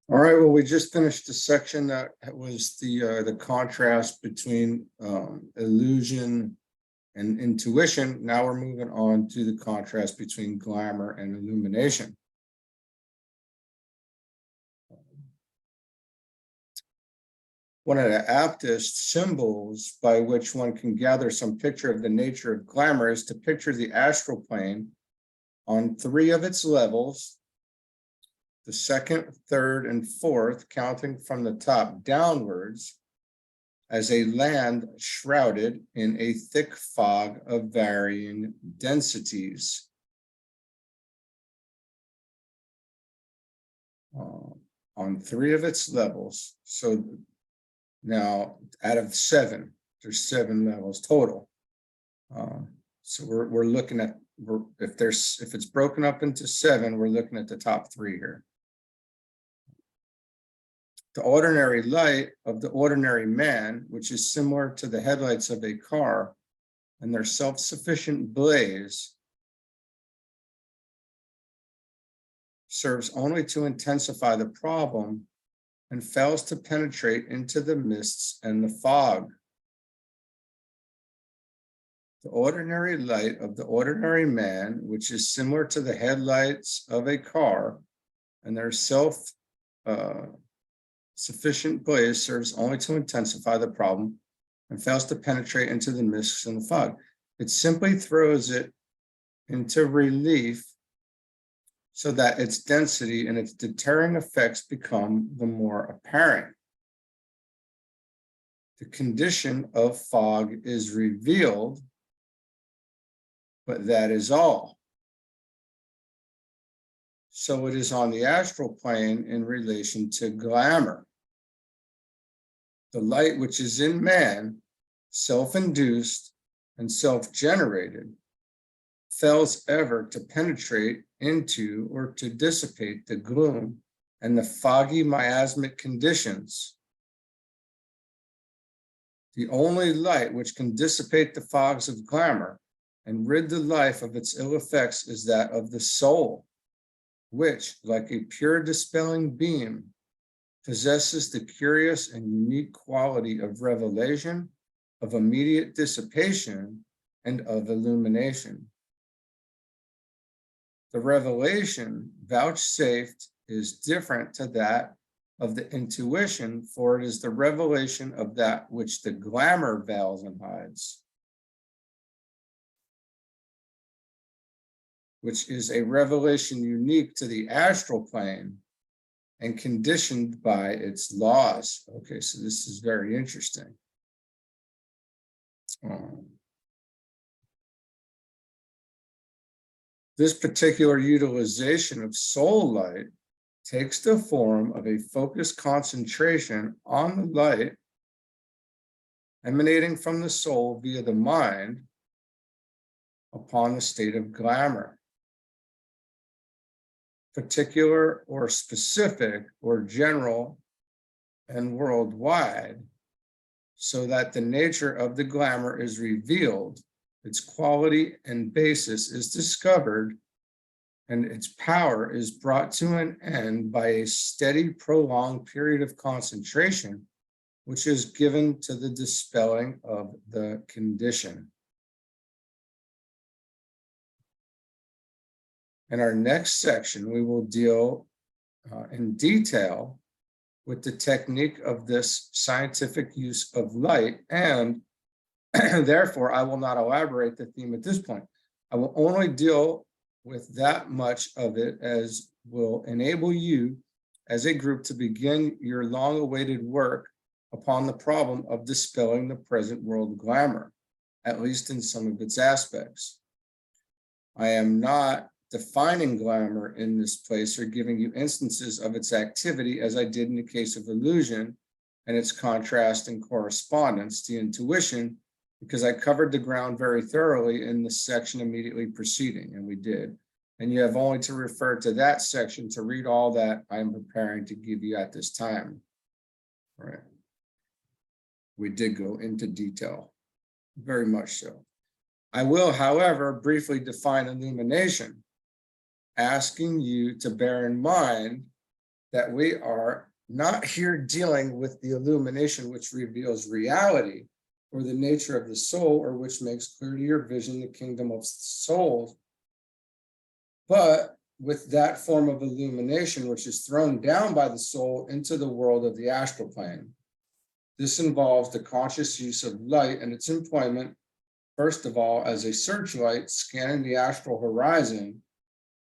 All right, well, we just finished the section that was the contrast between illusion and intuition. Now we're moving on to the contrast between glamour and illumination. One of the aptest symbols by which one can gather some picture of the nature of glamour is to picture the astral plane on 3 of its levels, the 2nd, 3rd, and 4th, counting from the top downwards, as a land shrouded in a thick fog of varying densities. On 3 of its levels. So now out of 7, there's 7 levels total. So we're looking at, if it's broken up into 7, we're looking at the top 3 here. The ordinary light of the ordinary man, which is similar to the headlights of a car and their self-sufficient blaze, serves only to intensify the problem and fails to penetrate into the mists and the fog. The ordinary light of the ordinary man, which is similar to the headlights of a car and their self-sufficient blaze, serves only to intensify the problem and fails to penetrate into the mists and the fog. It simply throws it into relief so that its density and its deterring effects become the more apparent. The condition of fog is revealed, but that is all. So it is on the astral plane in relation to glamour. The light which is in man, self-induced and self-generated, fails ever to penetrate into or to dissipate the gloom and the foggy miasmic conditions. The only light which can dissipate the fogs of glamour and rid the life of its ill effects is that of the soul, which, like a pure dispelling beam, possesses the curious and unique quality of revelation, of immediate dissipation, and of illumination. The revelation vouchsafed is different to that of the intuition, for it is the revelation of that which the glamour veils and hides, which is a revelation unique to the astral plane and conditioned by its laws. Okay, so this is very interesting. This particular utilization of soul light takes the form of a focused concentration on the light emanating from the soul via the mind upon the state of glamour. Particular or specific or general and worldwide, so that the nature of the glamour is revealed, its quality and basis is discovered, and its power is brought to an end by a steady, prolonged period of concentration, which is given to the dispelling of the condition. In our next section, we will deal in detail with the technique of this scientific use of light, and therefore I will not elaborate the theme at this point. I will only deal with that much of it as will enable you as a group to begin your long-awaited work upon the problem of dispelling the present world glamour, at least in some of its aspects. I am not defining glamour in this place or giving you instances of its activity as I did in the case of illusion and its contrast and correspondence to intuition, because I covered the ground very thoroughly in the section immediately preceding, and we did. And you have only to refer to that section to read all that I'm preparing to give you at this time. All right. We did go into detail, very much so. I will, however, briefly define illumination, asking you to bear in mind that we are not here dealing with the illumination which reveals reality or the nature of the soul, or which makes clear to your vision the kingdom of souls, but with that form of illumination which is thrown down by the soul into the world of the astral plane. This involves the conscious use of light and its employment, first of all, as a searchlight scanning the astral horizon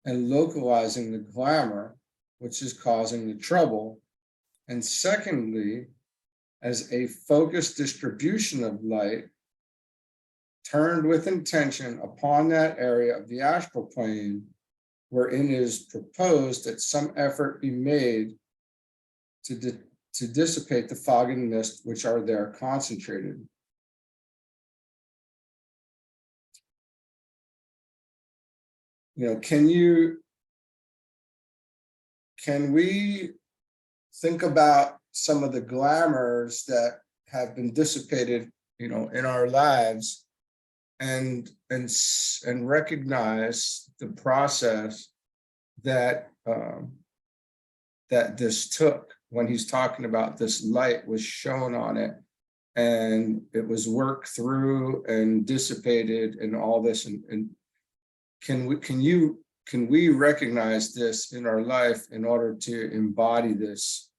and localizing the glamour, which is causing the trouble. And secondly, as a focused distribution of light turned with intention upon that area of the astral plane wherein it is proposed that some effort be made to dissipate the fog and mist which are there concentrated. Can we think about some of the glamours that have been dissipated, in our lives, and recognize the process that that this took when he's talking about this light was shown on it and it was worked through and dissipated and all this, and can we recognize this in our life in order to embody this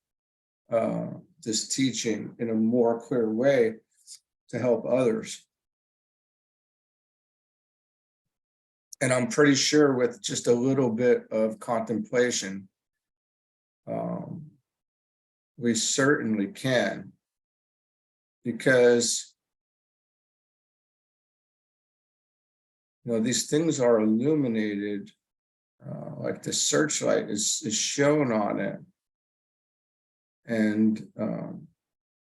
this teaching in a more clear way to help others? And I'm pretty sure with just a little bit of contemplation, we certainly can, because these things are illuminated, like the searchlight is shown on it. And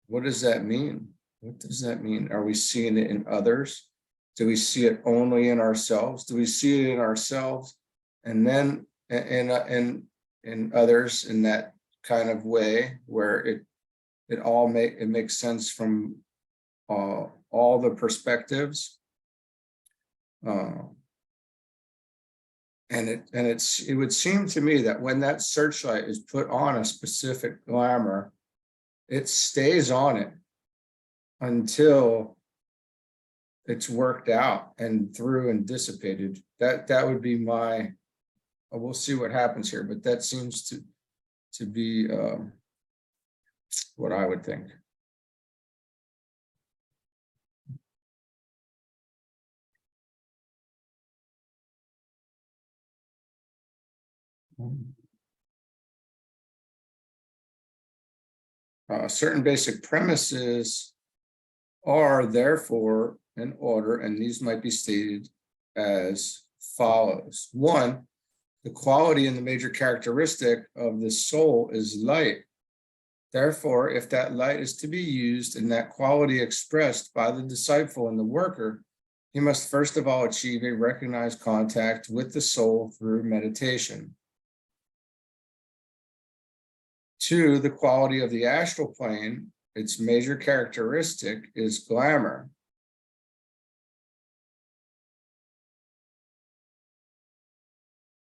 what does that mean? What does that mean? Are we seeing it in others? Do we see it only in ourselves? Do we see it in ourselves and then in others in that kind of way where it makes sense from all the perspectives? And it would seem to me that when that searchlight is put on a specific glamour, it stays on it until it's worked out and through and dissipated. That would be my, we'll see what happens here, but that seems to be what I would think. Certain basic premises are therefore in order, and these might be stated as follows. 1, the quality and the major characteristic of the soul is light. Therefore, if that light is to be used and that quality expressed by the disciple and the worker, he must first of all achieve a recognized contact with the soul through meditation. 2, the quality of the astral plane, its major characteristic is glamour.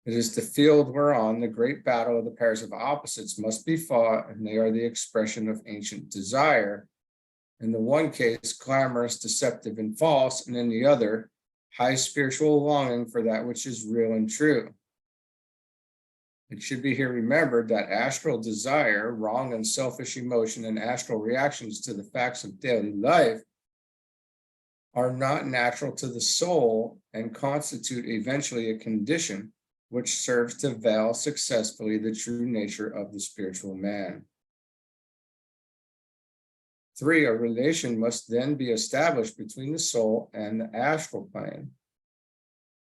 It is the field whereon the great battle of the pairs of opposites must be fought, and they are the expression of ancient desire. In the one case, glamorous, deceptive, and false, and in the other, high spiritual longing for that which is real and true. It should be here remembered that astral desire, wrong and selfish emotion, and astral reactions to the facts of daily life are not natural to the soul and constitute eventually a condition which serves to veil successfully the true nature of the spiritual man. 3, a relation must then be established between the soul and the astral plane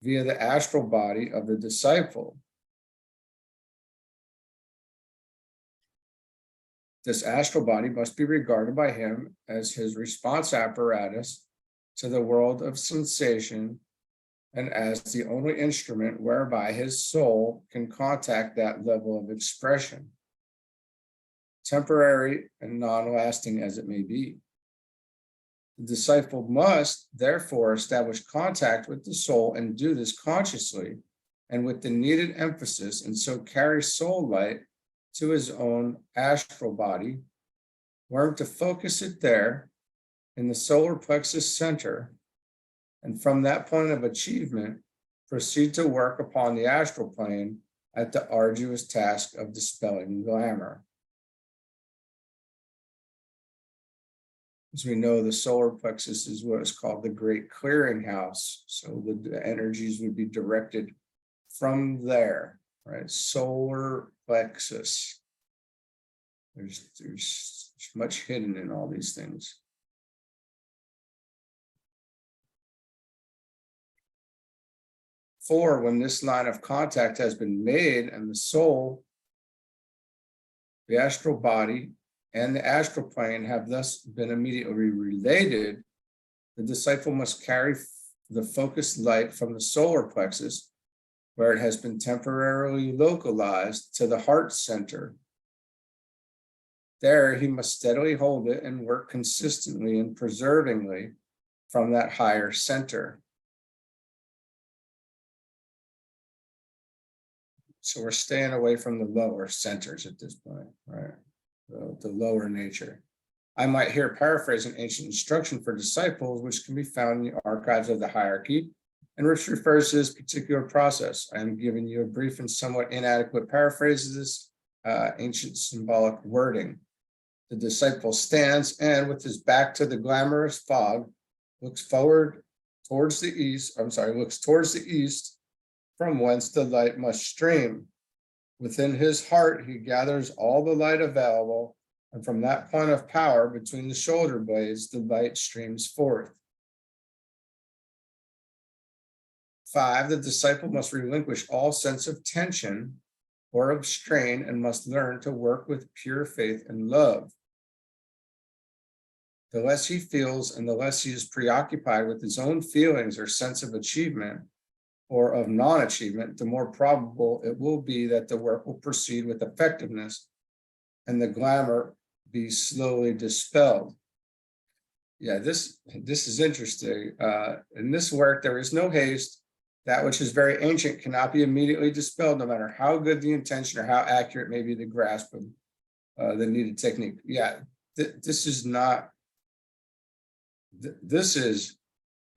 via the astral body of the disciple. This astral body must be regarded by him as his response apparatus to the world of sensation and as the only instrument whereby his soul can contact that level of expression, temporary and non-lasting as it may be. The disciple must therefore establish contact with the soul and do this consciously and with the needed emphasis, and so carry soul light to his own astral body, learn to focus it there in the solar plexus center, and from that point of achievement, proceed to work upon the astral plane at the arduous task of dispelling glamour. As we know, the solar plexus is what is called the Great Clearinghouse. So the energies would be directed from there, right? Solar plexus. There's much hidden in all these things. For when this line of contact has been made and the soul, the astral body, and the astral plane have thus been immediately related, the disciple must carry the focused light from the solar plexus, where it has been temporarily localized, to the heart center. There, he must steadily hold it and work consistently and preservingly from that higher center. So we're staying away from the lower centers at this point, right? The lower nature. I might here paraphrase an ancient instruction for disciples, which can be found in the archives of the hierarchy, and which refers to this particular process. I am giving you a brief and somewhat inadequate paraphrase of this ancient symbolic wording. The disciple stands and, with his back to the glamorous fog, looks towards the east, from whence the light must stream. Within his heart, he gathers all the light available, and from that point of power between the shoulder blades, the light streams forth. 5, the disciple must relinquish all sense of tension or of strain and must learn to work with pure faith and love. The less he feels and the less he is preoccupied with his own feelings or sense of achievement or of non-achievement, the more probable it will be that the work will proceed with effectiveness and the glamour be slowly dispelled. Yeah, this is interesting. In this work, there is no haste. That which is very ancient cannot be immediately dispelled, no matter how good the intention or how accurate may be the grasp of the needed technique. Yeah, this is not, this is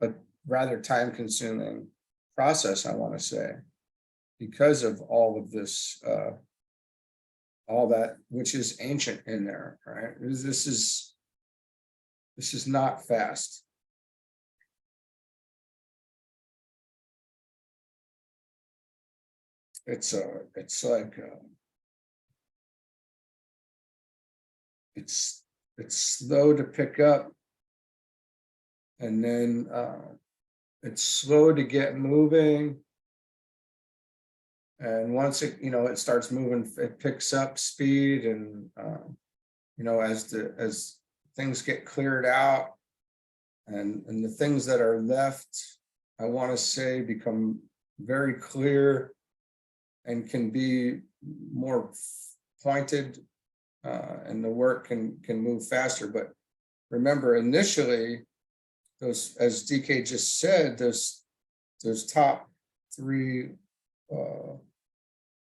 a rather time-consuming process, I want to say, because of all of this, all that which is ancient in there, right? This is not fast. It's slow to pick up, and then it's slow to get moving, and once it starts moving, it picks up speed, and as things get cleared out, and the things that are left, I want to say, become very clear and can be more pointed, and the work can move faster. But remember, initially, those, as DK just said, those top 3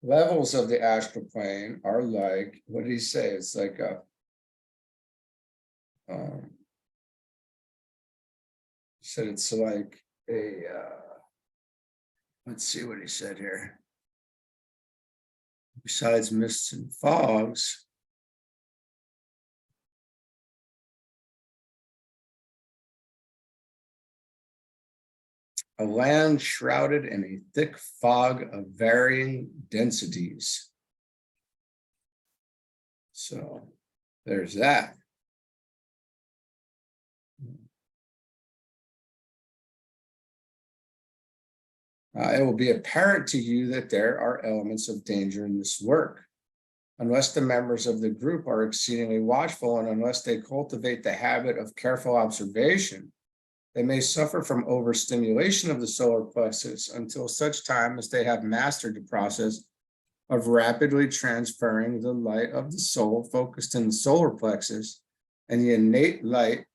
levels of the astral plane are like, what did he say? It's like a he said it's like a let's see what he said here. Besides mists and fogs, a land shrouded in a thick fog of varying densities. So there's that. It will be apparent to you that there are elements of danger in this work. Unless the members of the group are exceedingly watchful and unless they cultivate the habit of careful observation, they may suffer from overstimulation of the solar plexus until such time as they have mastered the process of rapidly transferring the light of the soul focused in the solar plexus and the innate light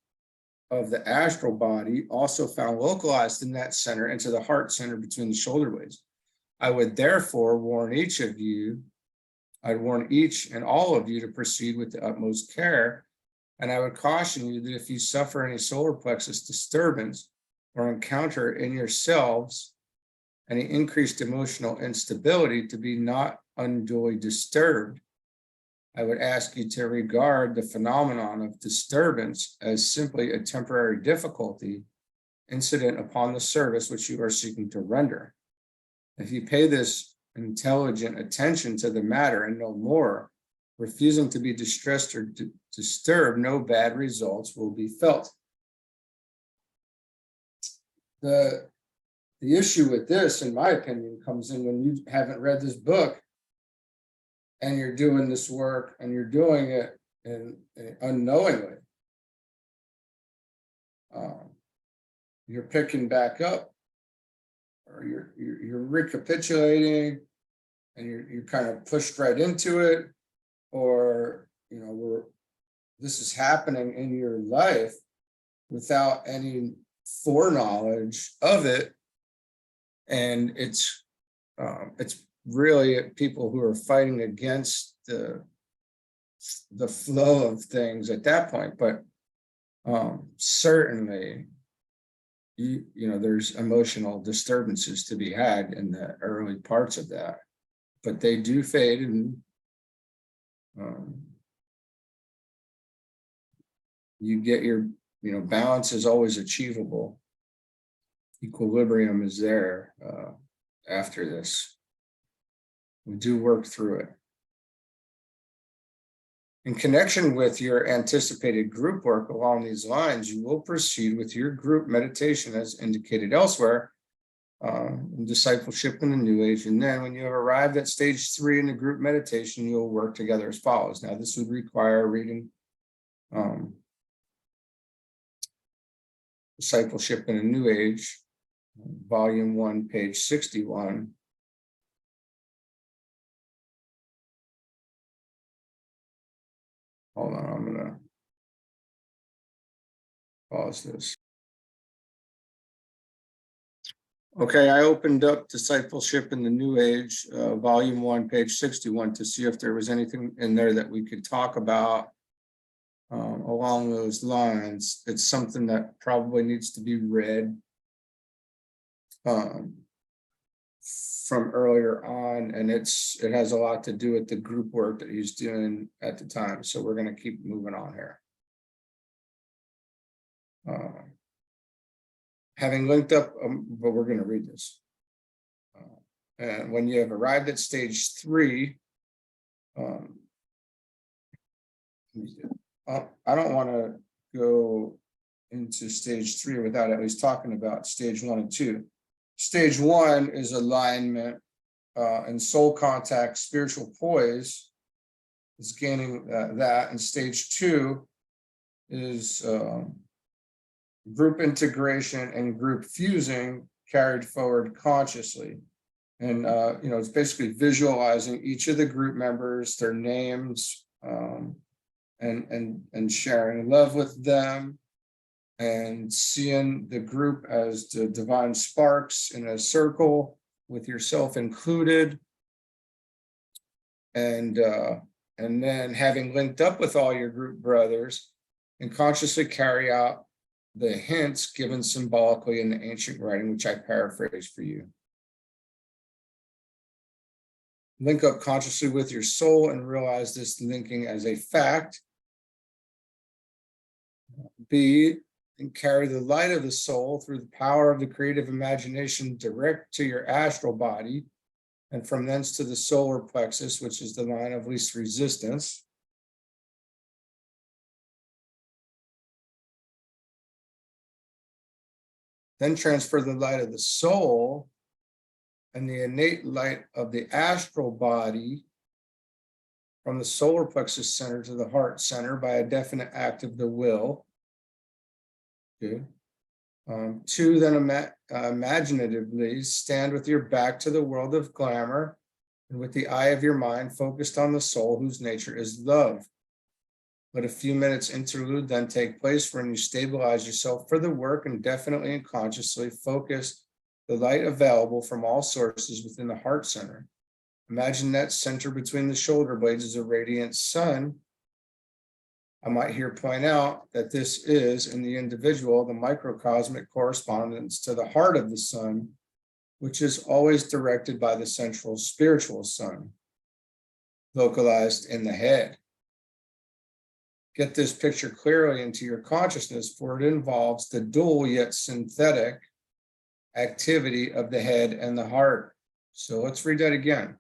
of the astral body also found localized in that center into the heart center between the shoulder blades. I would therefore warn each of you I'd warn each and all of you to proceed with the utmost care, and I would caution you that if you suffer any solar plexus disturbance or encounter in yourselves any increased emotional instability, to be not unduly disturbed. I would ask you to regard the phenomenon of disturbance as simply a temporary difficulty incident upon the service which you are seeking to render. If you pay this intelligent attention to the matter and no more, refusing to be distressed or disturbed, no bad results will be felt. The issue with this, in my opinion, comes in when you haven't read this book and you're doing this work and you're doing it unknowingly. You're picking back up, or you're recapitulating, and you're kind of pushed right into it, or this is happening in your life without any foreknowledge of it, and it's really people who are fighting against the flow of things at that point. But certainly, there's emotional disturbances to be had in the early parts of that, but they do fade, and you get your, balance is always achievable. Equilibrium is there after this. We do work through it. In connection with your anticipated group work along these lines, you will proceed with your group meditation as indicated elsewhere, in discipleship in the New Age. And then when you have arrived at stage 3 in the group meditation, you'll work together as follows. Now, this would require reading Discipleship in the New Age, Volume 1, page 61. Hold on, I'm going to pause this. Okay, I opened up Discipleship in the New Age, Volume 1, page 61, to see if there was anything in there that we could talk about along those lines. It's something that probably needs to be read from earlier on, and it has a lot to do with the group work that he's doing at the time. So we're going to keep moving on here. Having linked up, but we're going to read this. And when you have arrived at stage 3, I don't want to go into stage 3 without at least talking about stage 1 and 2. Stage 1 is alignment and soul contact, spiritual poise is gaining that. And stage 2 is group integration and group fusing carried forward consciously. And, it's basically visualizing each of the group members, their names, and sharing love with them, and seeing the group as the divine sparks in a circle with yourself included. And then having linked up with all your group brothers and consciously carry out the hints given symbolically in the ancient writing, which I paraphrase for you. Link up consciously with your soul and realize this linking as a fact. B, and carry the light of the soul through the power of the creative imagination direct to your astral body, and from thence to the solar plexus, which is the line of least resistance. Then transfer the light of the soul and the innate light of the astral body from the solar plexus center to the heart center by a definite act of the will. Good. 2, then imaginatively stand with your back to the world of glamour and with the eye of your mind focused on the soul whose nature is love. Let a few minutes interlude then take place when you stabilize yourself for the work and definitely and consciously focus the light available from all sources within the heart center. Imagine that center between the shoulder blades is a radiant sun. I might here point out that this is, in the individual, the microcosmic correspondence to the heart of the sun, which is always directed by the central spiritual sun, localized in the head. Get this picture clearly into your consciousness, for it involves the dual yet synthetic activity of the head and the heart. So let's read that again.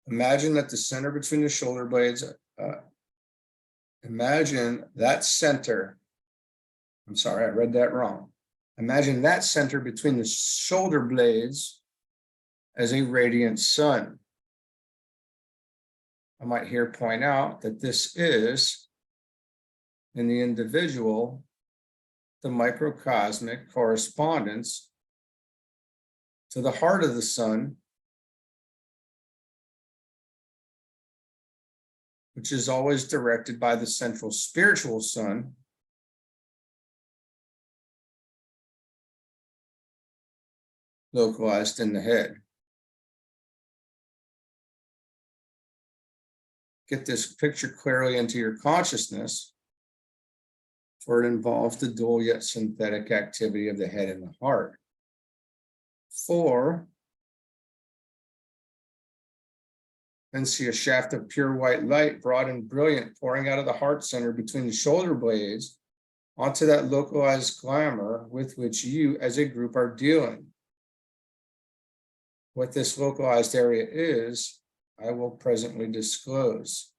Imagine that the center between the shoulder blades, imagine that center, I'm sorry, I read that wrong. Imagine that center between the shoulder blades as a radiant sun. I might here point out that this is, in the individual, the microcosmic correspondence to the heart of the sun, which is always directed by the central spiritual sun, localized in the head. Get this picture clearly into your consciousness, for it involves the dual yet synthetic activity of the head and the heart. 4, then see a shaft of pure white light, broad and brilliant, pouring out of the heart center between the shoulder blades onto that localized glamour with which you as a group are dealing. What this localized area is, I will presently disclose.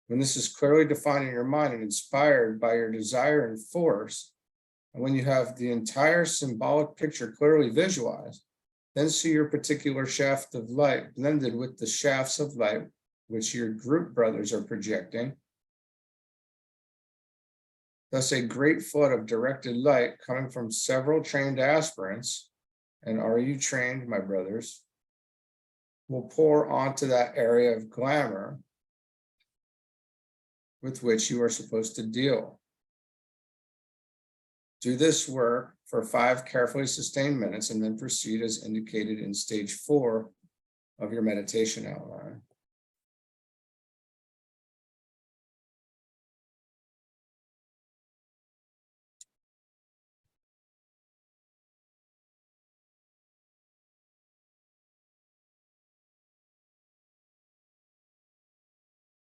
When this is clearly defined in your mind and inspired by your desire and force, and when you have the entire symbolic picture clearly visualized, then see your particular shaft of light blended with the shafts of light which your group brothers are projecting. Thus, a great flood of directed light coming from several trained aspirants, and are you trained, my brothers, will pour onto that area of glamour with which you are supposed to deal. Do this work for 5 carefully sustained minutes and then proceed as indicated in stage 4 of your meditation outline.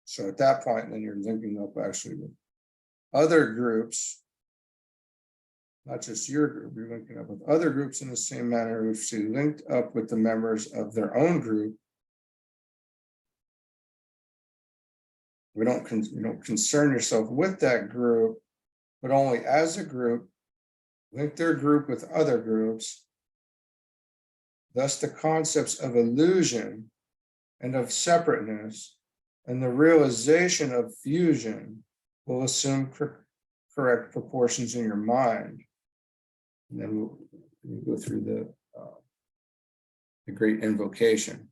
So at that point, then you're linking up actually with other groups, not just your group, you're linking up with other groups in the same manner, which you linked up with the members of their own group. You don't concern yourself with that group, but only as a group, link their group with other groups. Thus, the concepts of illusion and of separateness and the realization of fusion will assume correct proportions in your mind. And then we'll go through the great invocation.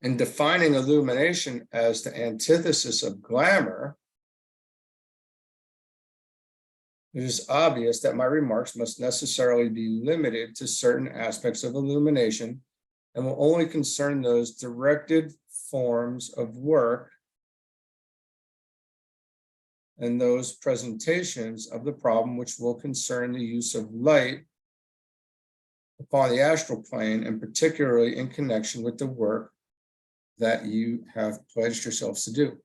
In defining illumination as the antithesis of glamour, it is obvious that my remarks must necessarily be limited to certain aspects of illumination and will only concern those directed forms of work and those presentations of the problem which will concern the use of light upon the astral plane, and particularly in connection with the work that you have pledged yourselves to do.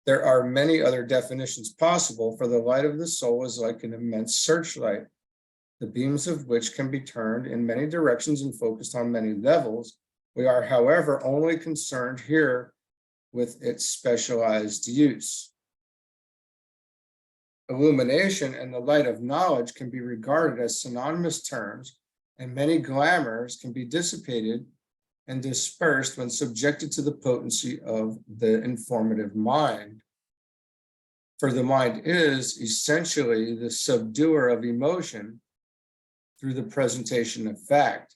There are many other definitions possible, for the light of the soul is like an immense searchlight, the beams of which can be turned in many directions and focused on many levels. We are, however, only concerned here with its specialized use. Illumination and the light of knowledge can be regarded as synonymous terms, and many glamours can be dissipated and dispersed when subjected to the potency of the informative mind. For the mind is essentially the subduer of emotion through the presentation of fact.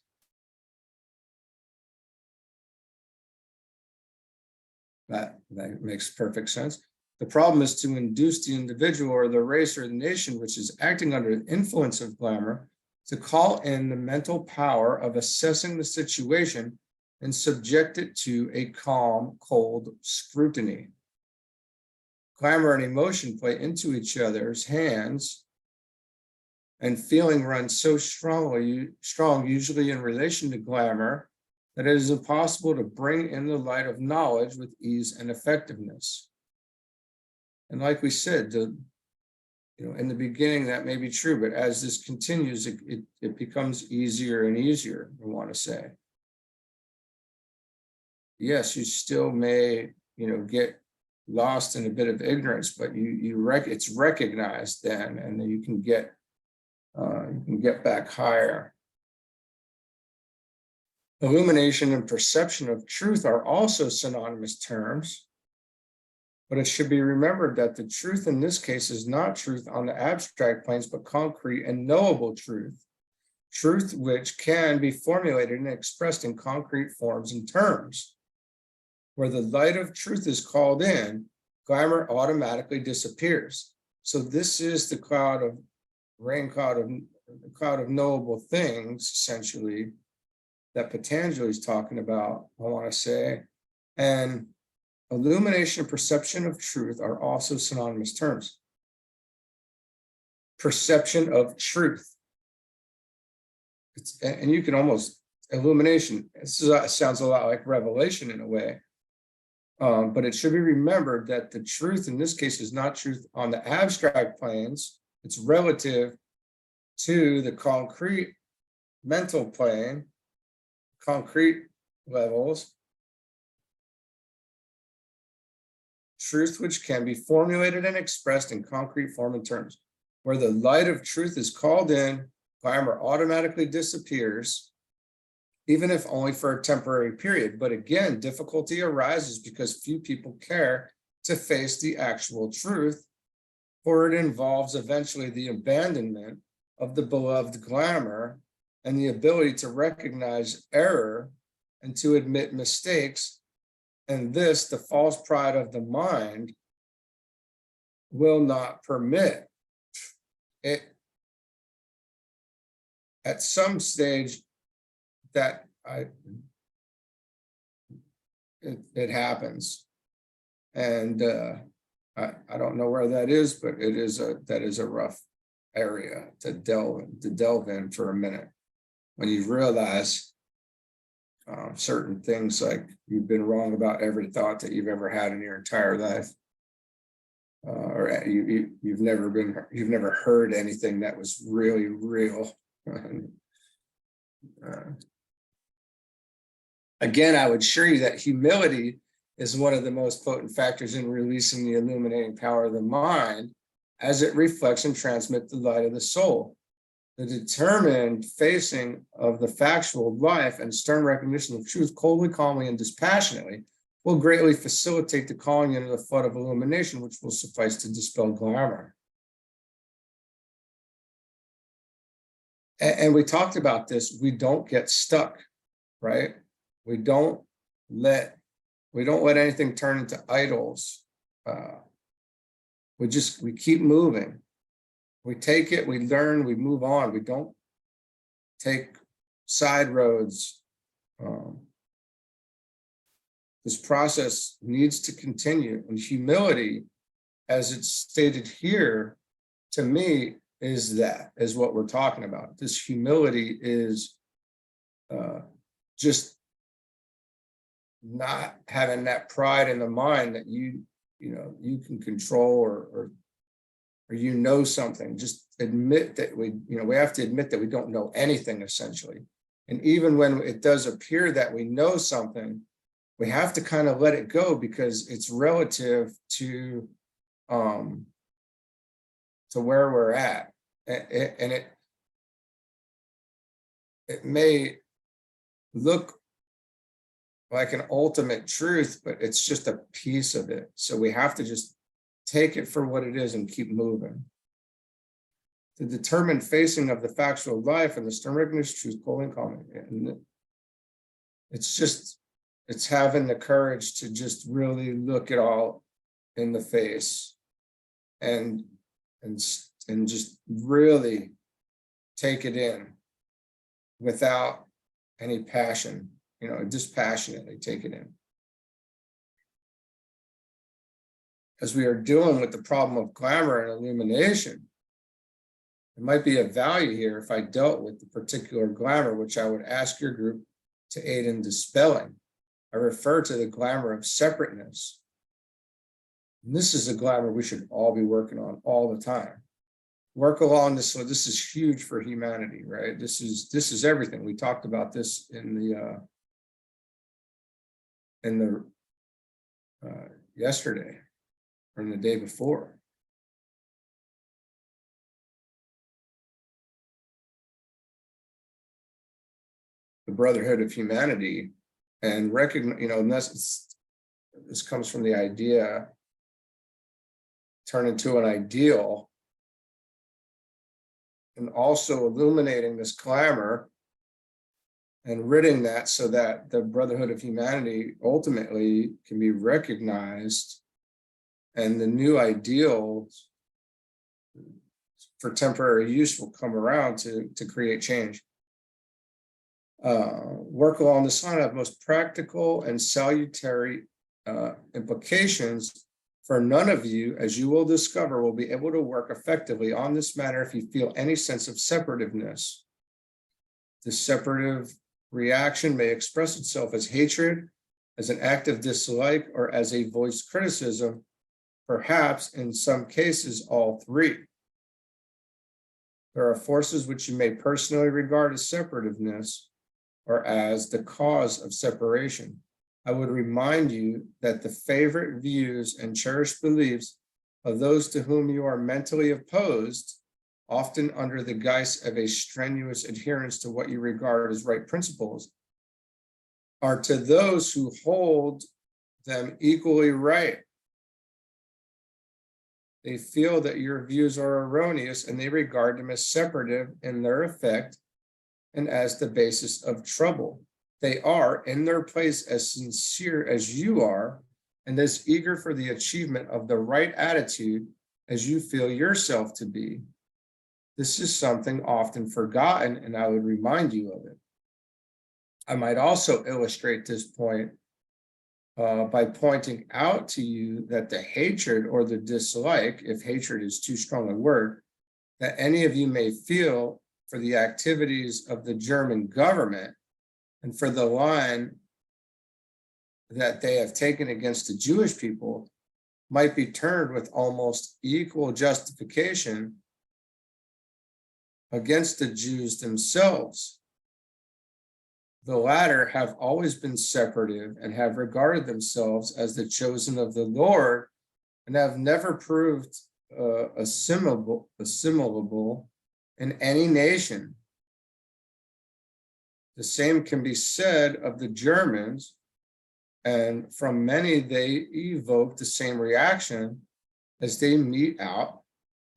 That makes perfect sense. The problem is to induce the individual or the race or the nation, which is acting under the influence of glamour, to call in the mental power of assessing the situation and subject it to a calm, cold scrutiny. Glamour and emotion play into each other's hands, and feeling runs so strong, usually in relation to glamour, that it is impossible to bring in the light of knowledge with ease and effectiveness. And like we said, in the beginning, that may be true, but as this continues, it becomes easier and easier, I want to say. Yes, you still may, get lost in a bit of ignorance, but it's recognized then, and then you can get back higher. Illumination and perception of truth are also synonymous terms, but it should be remembered that the truth in this case is not truth on the abstract planes, but concrete and knowable truth. Truth which can be formulated and expressed in concrete forms and terms. Where the light of truth is called in, glamour automatically disappears. So this is the cloud of knowable things, essentially, that Patanjali is talking about, I want to say. And illumination and perception of truth are also synonymous terms. Perception of truth. And you can almost, illumination, sounds a lot like revelation in a way. But it should be remembered that the truth in this case is not truth on the abstract planes. It's relative to the concrete mental plane, concrete levels. Truth which can be formulated and expressed in concrete form and terms. Where the light of truth is called in, glamour automatically disappears, even if only for a temporary period. But again, difficulty arises because few people care to face the actual truth, for it involves eventually the abandonment of the beloved glamour and the ability to recognize error and to admit mistakes. And this, the false pride of the mind, will not permit it. At some stage, that it happens, and I don't know where that is, but that is a rough area to delve in for a minute, when you realize certain things, like you've been wrong about every thought that you've ever had in your entire life, or you've never heard anything that was really real. Again, I would assure you that humility is one of the most potent factors in releasing the illuminating power of the mind, as it reflects and transmits the light of the soul. The determined facing of the factual life and stern recognition of truth coldly, calmly, and dispassionately will greatly facilitate the calling into the flood of illumination, which will suffice to dispel glamour. And we talked about this. We don't get stuck, right? We don't let anything turn into idols. We keep moving. We take it, we learn, we move on. We don't take side roads. This process needs to continue. And humility, as it's stated here, to me, is what we're talking about. This humility is just not having that pride in the mind that you can control or something. Just admit that we have to admit that we don't know anything, essentially. And even when it does appear that we know something, we have to kind of let it go, because it's relative to where we're at. And it may look like an ultimate truth, but it's just a piece of it. So we have to just take it for what it is and keep moving. The determined facing of the factual life and the stern recognition truth, cold and calm. And it's just It's having the courage to just really look it all in the face and just really take it in without any passion, dispassionately take it in. As we are dealing with the problem of glamour and illumination, it might be of value here if I dealt with the particular glamour, which I would ask your group to aid in dispelling. I refer to the glamour of separateness. And this is a glamour we should all be working on all the time. Work along this. So this is huge for humanity, right? This is everything. We talked about this in the yesterday or the day before. The brotherhood of humanity, and recognize, and this comes from the idea turn into an ideal, and also illuminating this glamour and ridding that so that the brotherhood of humanity ultimately can be recognized, and the new ideals for temporary use will come around to create change. Work along this line of most practical and salutary implications, for none of you, as you will discover, will be able to work effectively on this matter if you feel any sense of separativeness. This separative reaction may express itself as hatred, as an active dislike, or as a voiced criticism, perhaps in some cases all three. There are forces which you may personally regard as separativeness or as the cause of separation. I would remind you that the favorite views and cherished beliefs of those to whom you are mentally opposed, often under the guise of a strenuous adherence to what you regard as right principles, are to those who hold them equally right. They feel that your views are erroneous and they regard them as separative in their effect and as the basis of trouble. They are in their place as sincere as you are and as eager for the achievement of the right attitude as you feel yourself to be. This is something often forgotten, and I would remind you of it. I might also illustrate this point by pointing out to you that the hatred or the dislike, if hatred is too strong a word, that any of you may feel for the activities of the German government and for the line that they have taken against the Jewish people might be turned with almost equal justification against the Jews themselves. The latter have always been separative and have regarded themselves as the chosen of the Lord and have never proved assimilable in any nation. The same can be said of the Germans, and from many they evoke the same reaction as they mete out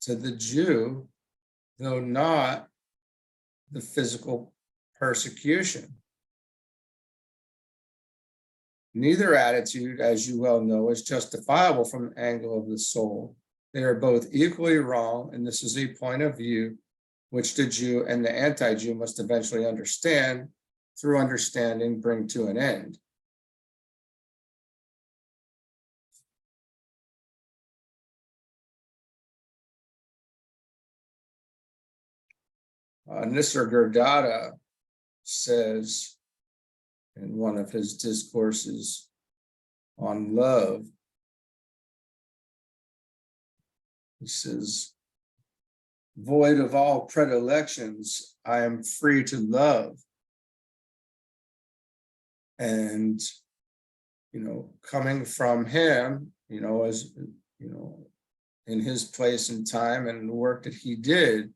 to the Jew, though not the physical persecution. Neither attitude, as you well know, is justifiable from the angle of the soul. They are both equally wrong, and this is a point of view which the Jew and the anti-Jew must eventually understand, through understanding bring to an end. Nisargadatta says in one of his discourses on love, he says, void of all predilections, I am free to love. And, coming from him, as, in his place and time and the work that he did,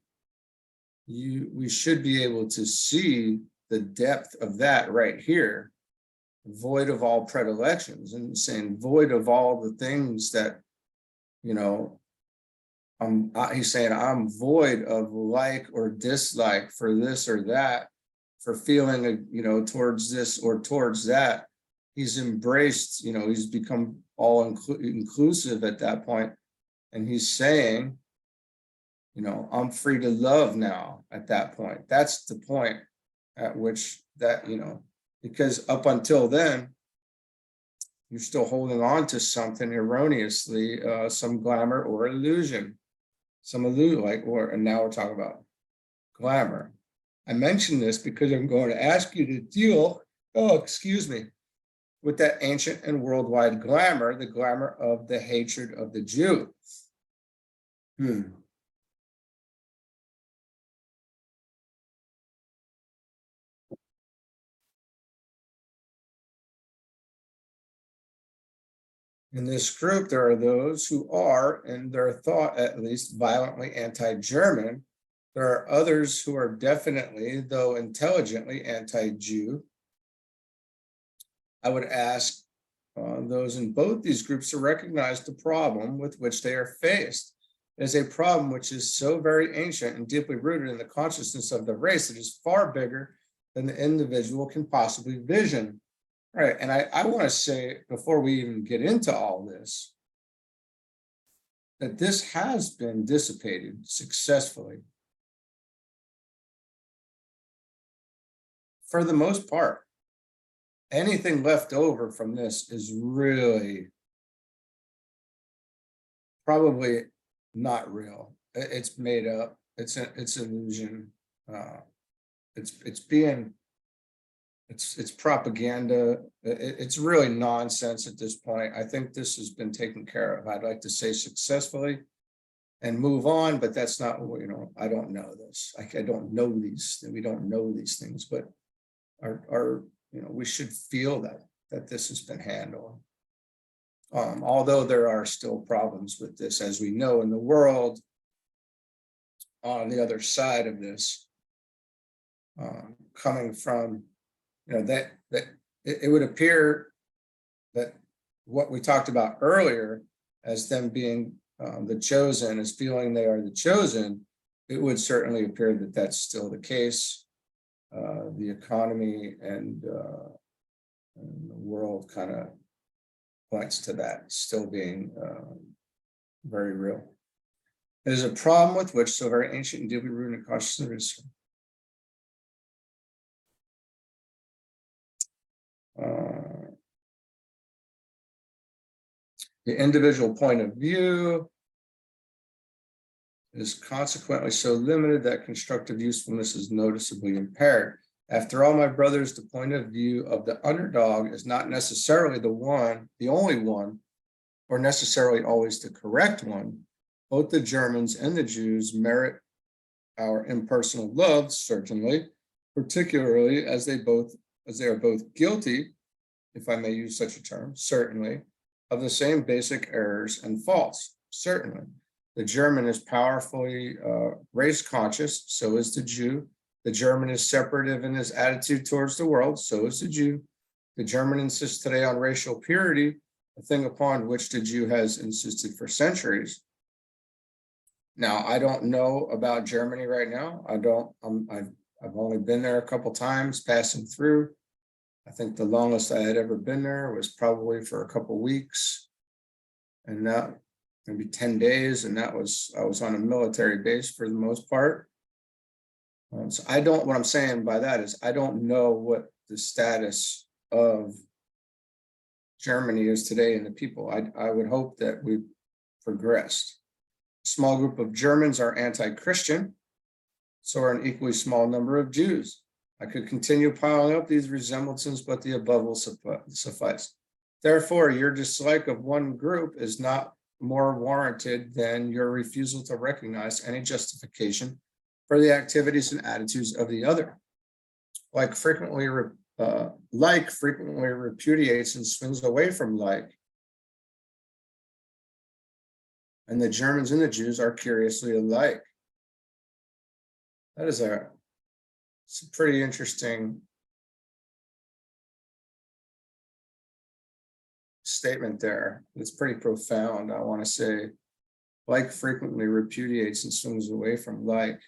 we should be able to see the depth of that right here, void of all predilections, and saying void of all the things that, he's saying I'm void of like or dislike for this or that, for feeling, towards this or towards that. he's embraced, he's become all inclusive at that point. And he's saying, I'm free to love now at that point. That's the point at which that, because up until then, you're still holding on to something erroneously, some glamour or illusion, and now we're talking about glamour. I mention this because I'm going to ask you to deal, with that ancient and worldwide glamour, the glamour of the hatred of the Jew. In this group, there are those who are, in their thought at least, violently anti-German. There are others who are definitely, though intelligently, anti-Jew. I would ask those in both these groups to recognize the problem with which they are faced. It is a problem which is so very ancient and deeply rooted in the consciousness of the race that is far bigger than the individual can possibly vision. Right, and I want to say, before we even get into all this, that this has been dissipated successfully. For the most part, anything left over from this is really probably not real. It's made up. It's illusion. It's propaganda. It's really nonsense at this point. I think this has been taken care of. I'd like to say successfully and move on, but that's not, I don't know this. I don't know these, we don't know these things, but we should feel that this has been handled. Although there are still problems with this, as we know in the world, on the other side of this, coming from, that it would appear that what we talked about earlier as them being the chosen, as feeling they are the chosen, it would certainly appear that that's still the case. The economy and the world kind of points to that still being very real. It is a problem with which so very ancient and deeply rooted in consciousness. The individual point of view is consequently so limited that constructive usefulness is noticeably impaired. After all, my brothers, the point of view of the underdog is not necessarily the only one, or necessarily always the correct one. Both the Germans and the Jews merit our impersonal love, certainly, particularly as they are both guilty, if I may use such a term, certainly, of the same basic errors and faults, certainly. The German is powerfully race conscious, so is the Jew. The German is separative in his attitude towards the world, so is the Jew. The German insists today on racial purity, a thing upon which the Jew has insisted for centuries. Now, I don't know about Germany right now. I've only been there a couple times passing through. I think the longest I had ever been there was probably for a couple weeks, and that maybe 10 days, and I was on a military base for the most part. So what I'm saying by that is I don't know what the status of Germany is today and the people. I would hope that we've progressed. A small group of Germans are anti-Christian, so are an equally small number of Jews. I could continue piling up these resemblances, but the above will suffice. Therefore, your dislike of one group is not more warranted than your refusal to recognize any justification for the activities and attitudes of the other. Like frequently repudiates and swings away from like. And the Germans and the Jews are curiously alike. That is it's a pretty interesting statement there. It's pretty profound, I want to say. Like frequently repudiates and swings away from like.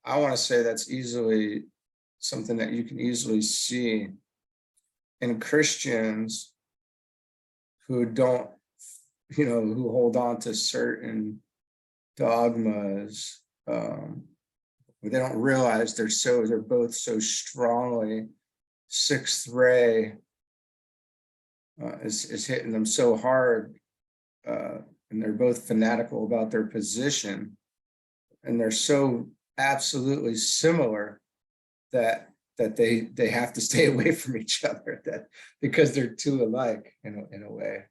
I want to say that's easily something that you can easily see in Christians who don't, who hold on to certain dogmas. They don't realize they're both so strongly sixth ray is hitting them so hard, and they're both fanatical about their position, and they're so absolutely similar that they have to stay away from each other, that because they're too alike in a way.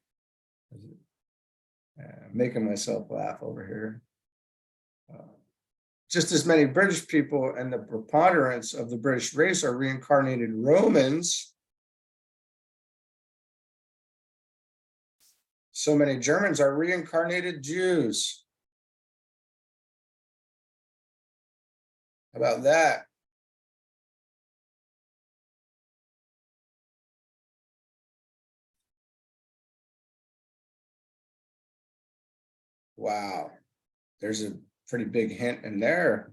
Making myself laugh over here. Just as many British people and the preponderance of the British race are reincarnated Romans, so many Germans are reincarnated Jews. How about that? Wow, there's a pretty big hint in there.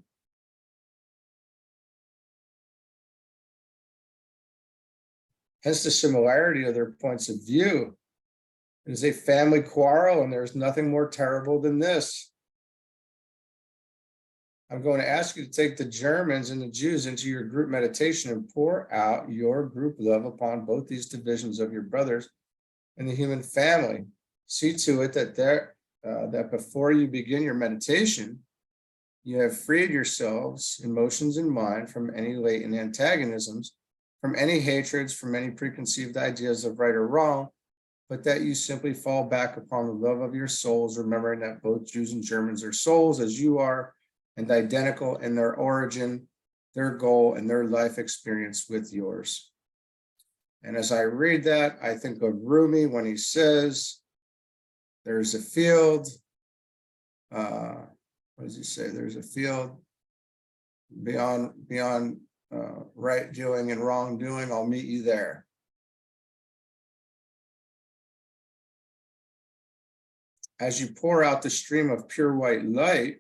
Hence the similarity of their points of view. It is a family quarrel, and there's nothing more terrible than this. I'm going to ask you to take the Germans and the Jews into your group meditation and pour out your group love upon both these divisions of your brothers in the human family. See to it that that before you begin your meditation, you have freed yourselves, emotions and mind, from any latent antagonisms, from any hatreds, from any preconceived ideas of right or wrong, but that you simply fall back upon the love of your souls, remembering that both Jews and Germans are souls as you are, and identical in their origin, their goal, and their life experience with yours. And as I read that, I think of Rumi when he says, there's a field, what does he say? There's a field beyond right doing and wrong doing. I'll meet you there. As you pour out the stream of pure white light,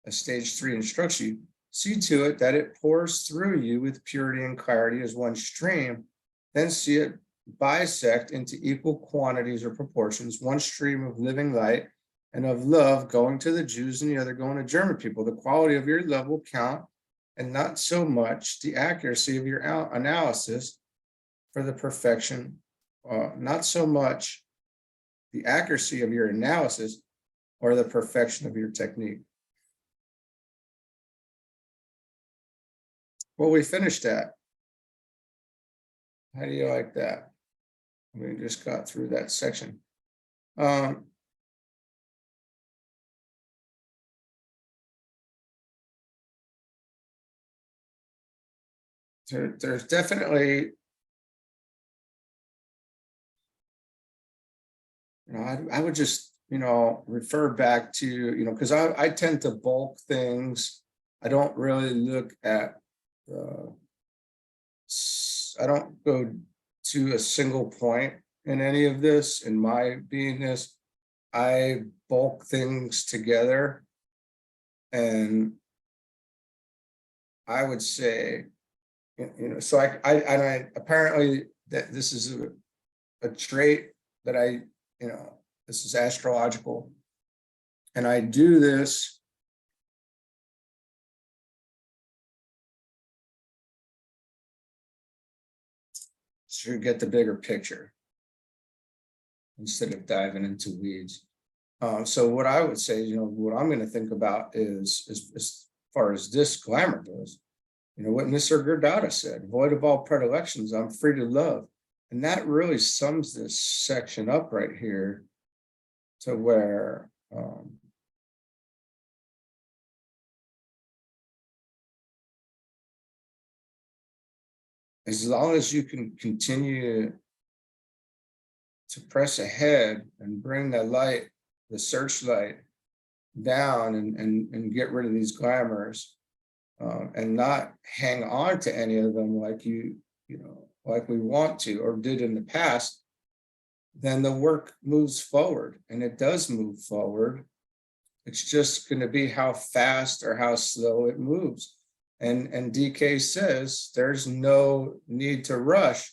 as stage 3 instructs you, see to it that it pours through you with purity and clarity as one stream, then see it bisect into equal quantities or proportions, one stream of living light and of love going to the Jews and the other going to German people. The quality of your love will count, and not so much the accuracy of your analysis for the perfection, not so much the accuracy of your analysis or the perfection of your technique. Well, we finished that. How do you like that? We just got through that section. There's definitely, I would just, refer back to, because I tend to bulk things. I don't really look at, I don't go to a single point in any of this. In my beingness, I bulk things together, and I would say, so I apparently that this is a trait that this is astrological, and I do this to get the bigger picture instead of diving into weeds. So what I would say, what I'm going to think about is as far as this glamour goes, what Nisargadatta said, void of all predilections, I'm free to love. And that really sums this section up right here to where as long as you can continue to press ahead and bring the light, the searchlight down and get rid of these glamours, and not hang on to any of them like like we want to or did in the past, then the work moves forward, and it does move forward. It's just going to be how fast or how slow it moves. And DK says there's no need to rush.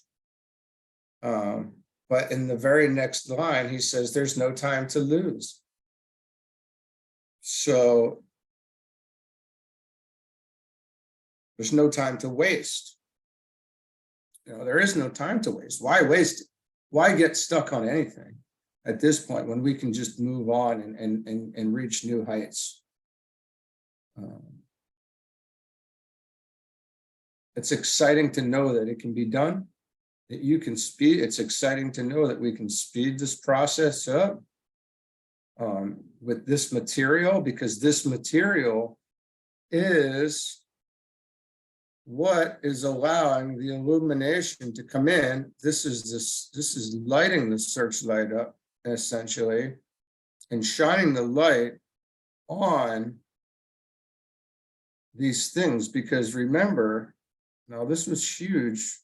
But in the very next line, he says there's no time to lose. So there's no time to waste. There is no time to waste. Why waste it? Why get stuck on anything at this point when we can just move on and reach new heights? It's exciting to know that it can be done, that you can speed. It's exciting to know that we can speed this process up with this material, because this material is what is allowing the illumination to come in. This is lighting the searchlight up, essentially, and shining the light on these things. Because remember, now this was huge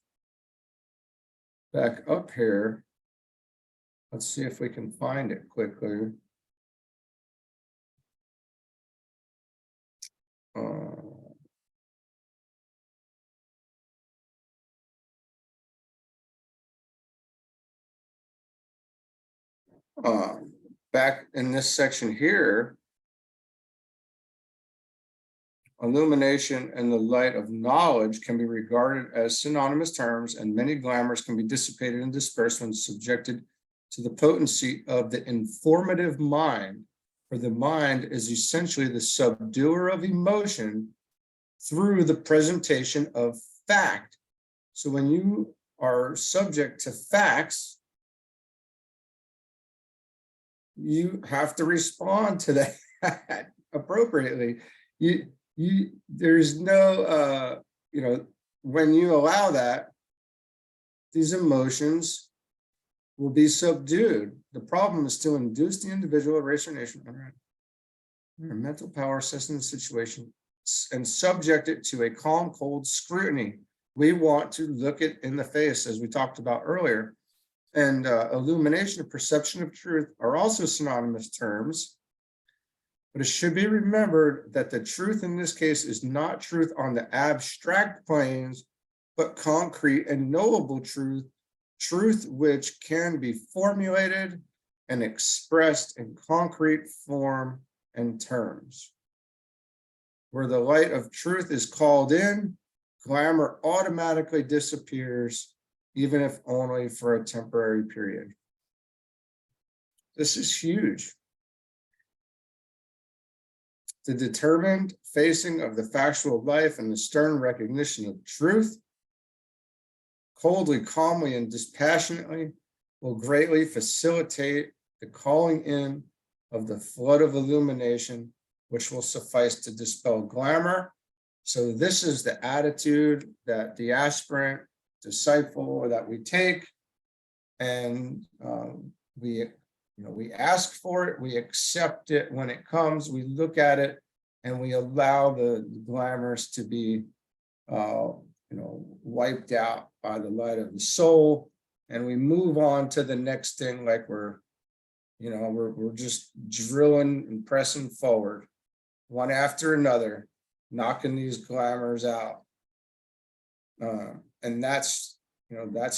back up here. Let's see if we can find it quickly. Back in this section here, illumination and the light of knowledge can be regarded as synonymous terms, and many glamours can be dissipated and dispersed when subjected to the potency of the informative mind. For the mind is essentially the subduer of emotion through the presentation of fact. So when you are subject to facts, you have to respond to that appropriately. There's no, when you allow that, these emotions will be subdued. The problem is to induce the individual or race or nation under mental power, assessing the situation and subject it to a calm, cold scrutiny. We want to look it in the face, as we talked about earlier. And illumination and perception of truth are also synonymous terms, but it should be remembered that the truth in this case is not truth on the abstract planes, but concrete and knowable truth, truth which can be formulated and expressed in concrete form and terms. Where the light of truth is called in, glamour automatically disappears, even if only for a temporary period. This is huge. The determined facing of the factual life and the stern recognition of truth, coldly, calmly, and dispassionately, will greatly facilitate the calling in of the flood of illumination, which will suffice to dispel glamour. So this is the attitude that the aspirant, disciple, that we take, and we ask for it, we accept it when it comes, we look at it, and we allow the glamours to be wiped out by the light of the soul, and we move on to the next thing, like we're just drilling and pressing forward, one after another, knocking these glamours out. And that's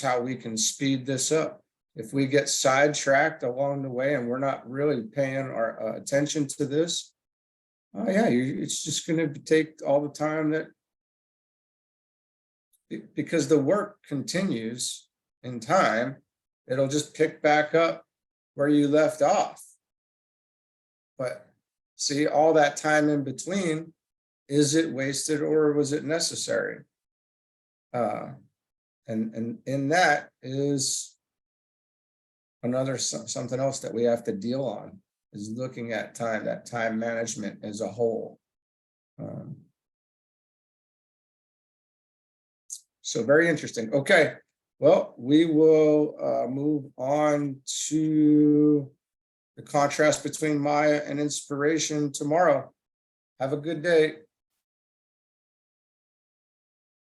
how we can speed this up. If we get sidetracked along the way and we're not really paying our attention to this, it's just going to take all the time that, because the work continues in time, it'll just pick back up where you left off. But see, all that time in between, is it wasted or was it necessary? And in that is another something else that we have to deal on, is looking at time, that time management as a whole. So very interesting. Okay, well, we will move on to the contrast between Maya and inspiration tomorrow. Have a good day.